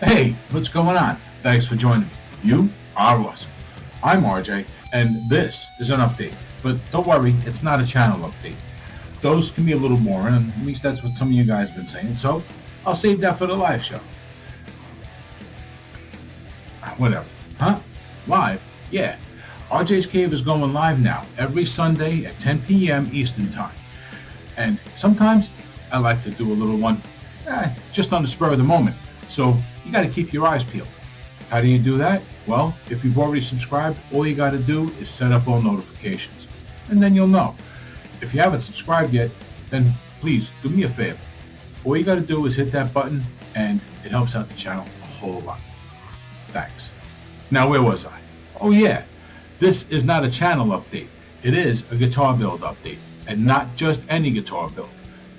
Hey, what's going on? Thanks for joining me. You are awesome. I'm RJ, and this is an update. But don't worry, it's not a channel update. Those can be a little boring, and at least that's what some of you guys have been saying, so I'll save that for the live show. Whatever. Huh? Live? Yeah. RJ's Cave is going live now, every Sunday at 10 p.m. Eastern Time. And sometimes I like to do a little one just on the spur of the moment. So you got to keep your eyes peeled. How do you do that? Well, if you've already subscribed, all you got to do is set up all notifications. And then you'll know. If you haven't subscribed yet, then please do me a favor. All you got to do is hit that button and it helps out the channel a whole lot. Thanks. Now, where was I? Oh yeah, this is not a channel update. It is a guitar build update, and not just any guitar build.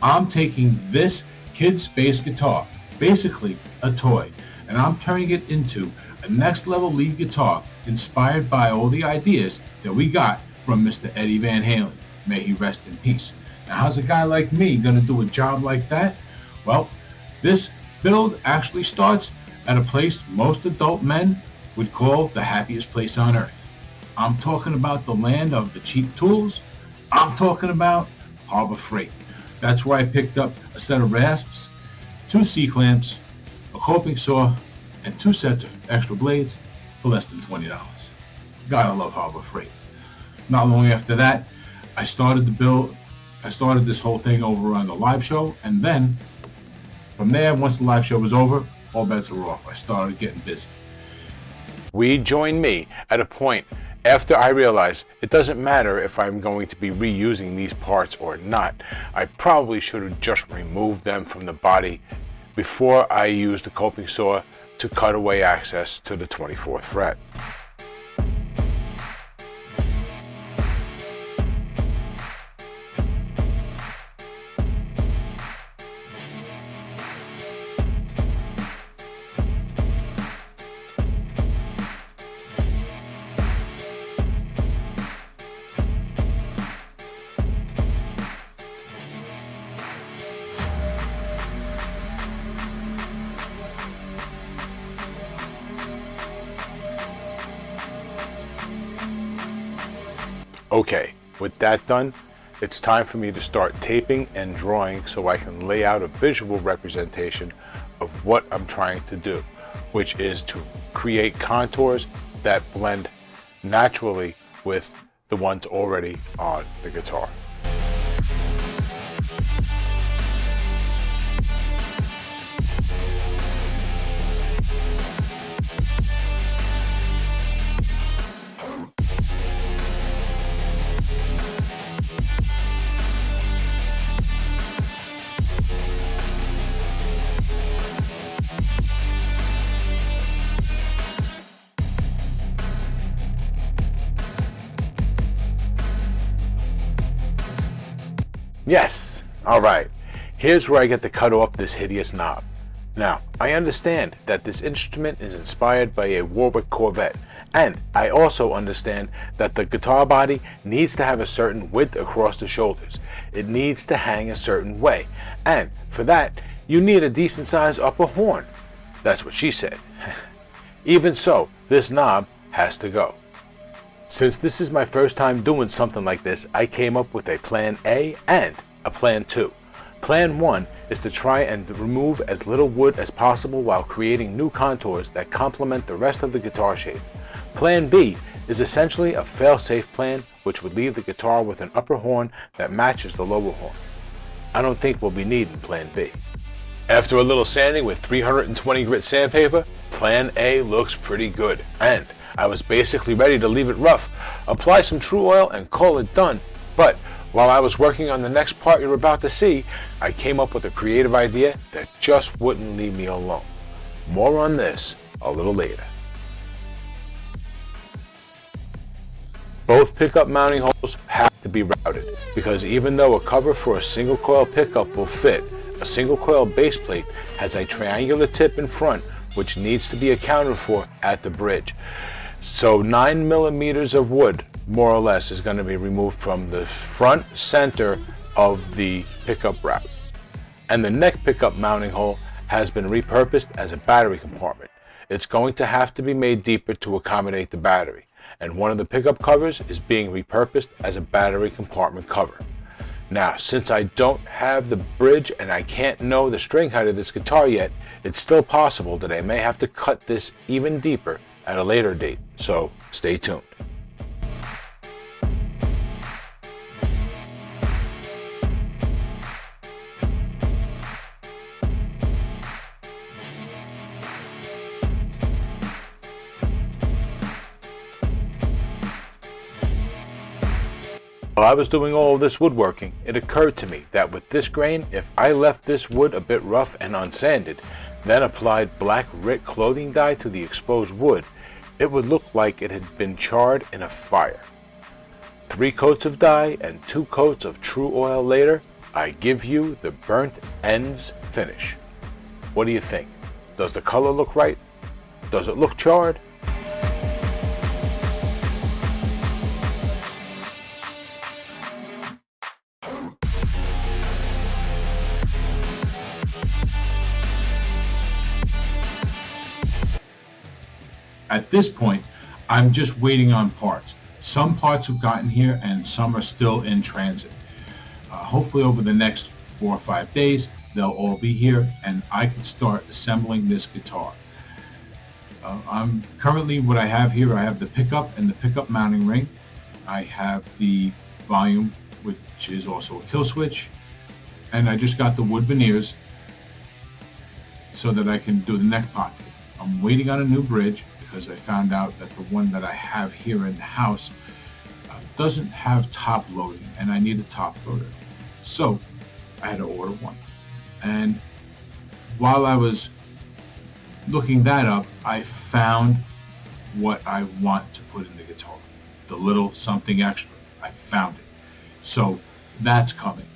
I'm taking this kid bass guitar, basically a toy, and I'm turning it into a next level lead guitar inspired by all the ideas that we got from Mr. Eddie Van Halen. May he rest in peace. Now, how's a guy like me gonna do a job like that? Well, this build actually starts at a place most adult men would call the happiest place on earth. I'm talking about the land of the cheap tools. I'm talking about Harbor Freight. That's where I picked up a set of rasps, 2 C-clamps, a coping saw, and 2 sets of extra blades for less than $20. Gotta love Harbor Freight. Not long after that, I started this whole thing over on the live show, and then from there, once the live show was over, all bets were off. I started getting busy. Join me at a point after I realized it doesn't matter if I'm going to be reusing these parts or not. I probably should have just removed them from the body before I used the coping saw to cut away access to the 24th fret. Okay, with that done, it's time for me to start taping and drawing so I can lay out a visual representation of what I'm trying to do, which is to create contours that blend naturally with the ones already on the guitar. Yes! Alright, here's where I get to cut off this hideous knob. Now, I understand that this instrument is inspired by a Warwick Corvette, and I also understand that the guitar body needs to have a certain width across the shoulders. It needs to hang a certain way, and for that, you need a decent sized upper horn. That's what she said. Even so, this knob has to go. Since this is my first time doing something like this, I came up with a plan A and a plan 2. Plan 1 is to try and remove as little wood as possible while creating new contours that complement the rest of the guitar shape. Plan B is essentially a fail-safe plan which would leave the guitar with an upper horn that matches the lower horn. I don't think we'll be needing plan B. After a little sanding with 320 grit sandpaper, plan A looks pretty good, and I was basically ready to leave it rough, apply some True Oil and call it done. But while I was working on the next part you're about to see, I came up with a creative idea that just wouldn't leave me alone. More on this a little later. Both pickup mounting holes have to be routed because even though a cover for a single coil pickup will fit, a single coil base plate has a triangular tip in front which needs to be accounted for at the bridge. So 9 millimeters of wood, more or less, is going to be removed from the front center of the pickup route. And the neck pickup mounting hole has been repurposed as a battery compartment. It's going to have to be made deeper to accommodate the battery, and one of the pickup covers is being repurposed as a battery compartment cover. Now, since I don't have the bridge and I can't know the string height of this guitar yet, it's still possible that I may have to cut this even deeper at a later date, so stay tuned. While I was doing all of this woodworking, it occurred to me that with this grain, if I left this wood a bit rough and unsanded, then applied black RIT clothing dye to the exposed wood, it would look like it had been charred in a fire. 3 coats of dye and 2 coats of true oil later, I give you the burnt ends finish. What do you think? Does the color look right? Does it look charred? At this point, I'm just waiting on parts. Some parts have gotten here and some are still in transit. Hopefully over the next 4 or 5 days, they'll all be here and I can start assembling this guitar. I'm currently, what I have here, I have the pickup and the pickup mounting ring. I have the volume, which is also a kill switch. And I just got the wood veneers so that I can do the neck pocket. I'm waiting on a new bridge because I found out that the one that I have here in the house doesn't have top loading and I need a top loader. So I had to order one. And while I was looking that up, I found what I want to put in the guitar. The little something extra. I found it. So that's coming.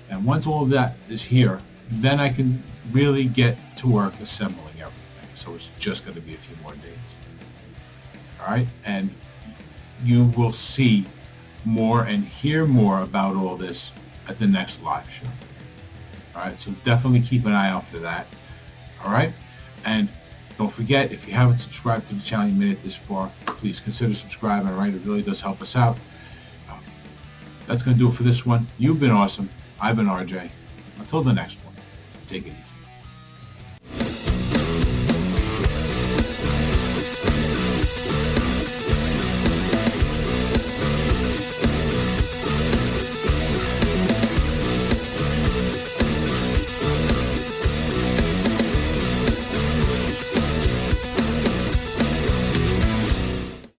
And once all of that is here, then I can really get to work assembling everything. So it's just going to be a few more days. All right, and you will see more and hear more about all this at the next live show. All right, so definitely keep an eye out for that. All right, and don't forget, if you haven't subscribed to the channel, you made it this far, please consider subscribing. All right, it really does help us out. That's going to do it for this one. You've been awesome. I've been RJ. Until the next one, take it easy.